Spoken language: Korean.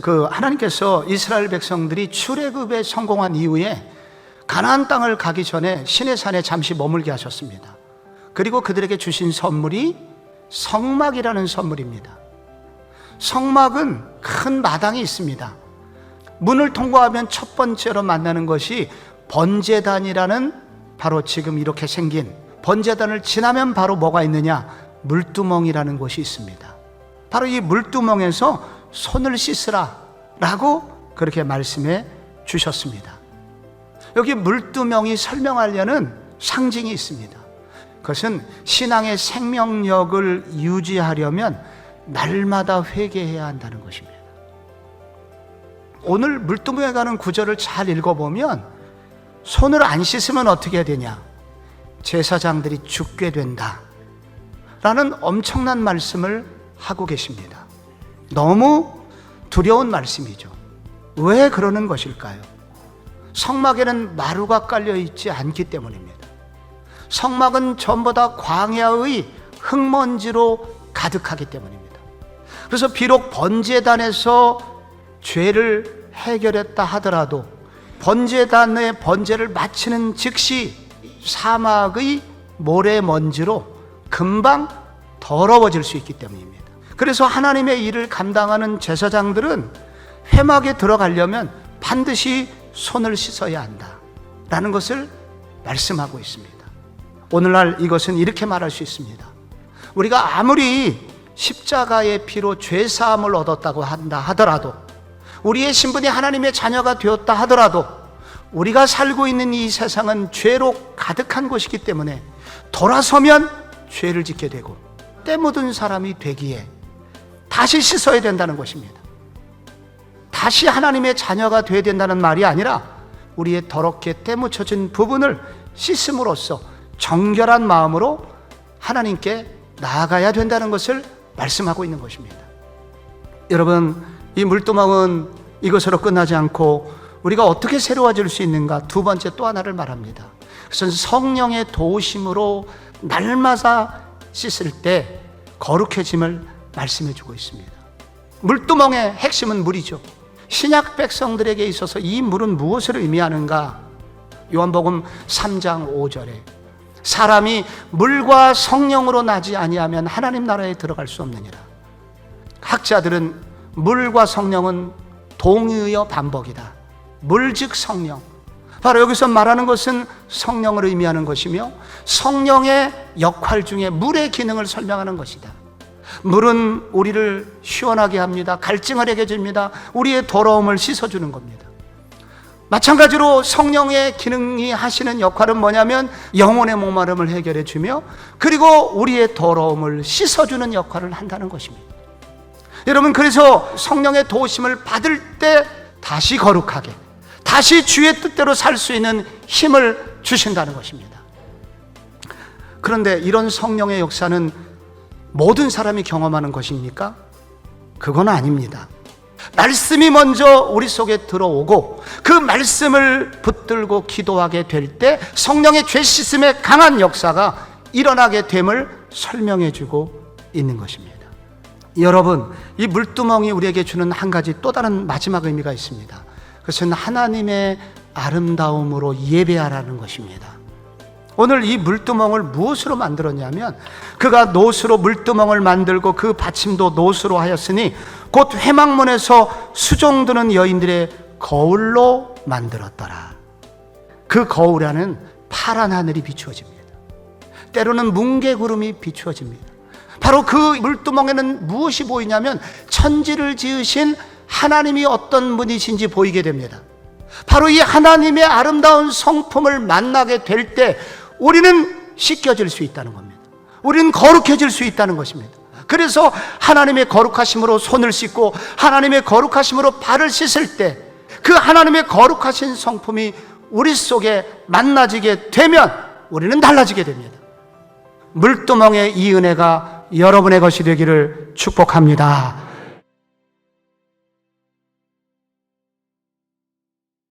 하나님께서 이스라엘 백성들이 출애굽에 성공한 이후에 가나안 땅을 가기 전에 시내산에 잠시 머물게 하셨습니다. 그리고 그들에게 주신 선물이 성막이라는 선물입니다. 성막은 큰 마당이 있습니다. 문을 통과하면 첫 번째로 만나는 것이 번제단이라는, 바로 지금 이렇게 생긴 번제단을 지나면 바로 뭐가 있느냐? 물두멍이라는 곳이 있습니다. 바로 이 물두멍에서 손을 씻으라 라고 그렇게 말씀해 주셨습니다. 여기 물두멍이 설명하려는 상징이 있습니다. 그것은 신앙의 생명력을 유지하려면 날마다 회개해야 한다는 것입니다. 오늘 물두멍에 가는 구절을 잘 읽어보면 손을 안 씻으면 어떻게 해야 되냐? 제사장들이 죽게 된다 라는 엄청난 말씀을 하고 계십니다. 너무 두려운 말씀이죠. 왜 그러는 것일까요? 성막에는 마루가 깔려 있지 않기 때문입니다. 성막은 전부 다 광야의 흙먼지로 가득하기 때문입니다. 그래서 비록 번제단에서 죄를 해결했다 하더라도 번제단의 번제를 마치는 즉시 사막의 모래먼지로 금방 더러워질 수 있기 때문입니다. 그래서 하나님의 일을 감당하는 제사장들은 회막에 들어가려면 반드시 손을 씻어야 한다라는 것을 말씀하고 있습니다. 오늘날 이것은 이렇게 말할 수 있습니다. 우리가 아무리 십자가의 피로 죄사함을 얻었다고 한다 하더라도, 우리의 신분이 하나님의 자녀가 되었다 하더라도, 우리가 살고 있는 이 세상은 죄로 가득한 곳이기 때문에 돌아서면 죄를 짓게 되고 때 묻은 사람이 되기에 다시 씻어야 된다는 것입니다. 다시 하나님의 자녀가 되어야 된다는 말이 아니라 우리의 더럽게 때 묻혀진 부분을 씻음으로써 정결한 마음으로 하나님께 나아가야 된다는 것을 말씀하고 있는 것입니다. 여러분, 이 물두멍은 이것으로 끝나지 않고 우리가 어떻게 새로워질 수 있는가? 두 번째 또 하나를 말합니다. 그것은 성령의 도우심으로 날마다 씻을 때 거룩해짐을 말씀해 주고 있습니다. 물두멍의 핵심은 물이죠. 신약 백성들에게 있어서 이 물은 무엇을 의미하는가? 요한복음 3장 5절에 사람이 물과 성령으로 나지 아니하면 하나님 나라에 들어갈 수 없느니라. 학자들은 물과 성령은 동의어 반복이다. 물 즉 성령. 바로 여기서 말하는 것은 성령을 의미하는 것이며, 성령의 역할 중에 물의 기능을 설명하는 것이다. 물은 우리를 시원하게 합니다. 갈증을 해결해줍니다. 우리의 더러움을 씻어주는 겁니다. 마찬가지로 성령의 기능이 하시는 역할은 뭐냐면 영혼의 목마름을 해결해주며, 그리고 우리의 더러움을 씻어주는 역할을 한다는 것입니다. 여러분, 그래서 성령의 도우심을 받을 때 다시 거룩하게, 다시 주의 뜻대로 살 수 있는 힘을 주신다는 것입니다. 그런데 이런 성령의 역사는 모든 사람이 경험하는 것입니까? 그건 아닙니다. 말씀이 먼저 우리 속에 들어오고 그 말씀을 붙들고 기도하게 될 때 성령의 죄 씻음의 강한 역사가 일어나게 됨을 설명해 주고 있는 것입니다. 여러분, 이 물두멍이 우리에게 주는 한 가지 또 다른 마지막 의미가 있습니다. 그것은 하나님의 아름다움으로 예배하라는 것입니다. 오늘 이 물두멍을 무엇으로 만들었냐면, 그가 노수로 물두멍을 만들고 그 받침도 노수로 하였으니 곧 회막문에서 수종드는 여인들의 거울로 만들었더라. 그 거울 안은 파란 하늘이 비추어집니다. 때로는 뭉게구름이 비추어집니다. 바로 그 물두멍에는 무엇이 보이냐면 천지를 지으신 하나님이 어떤 분이신지 보이게 됩니다. 바로 이 하나님의 아름다운 성품을 만나게 될 때 우리는 씻겨질 수 있다는 겁니다. 우리는 거룩해질 수 있다는 것입니다. 그래서 하나님의 거룩하심으로 손을 씻고 하나님의 거룩하심으로 발을 씻을 때 그 하나님의 거룩하신 성품이 우리 속에 만나지게 되면 우리는 달라지게 됩니다. 물두멍의 이 은혜가 여러분의 것이 되기를 축복합니다.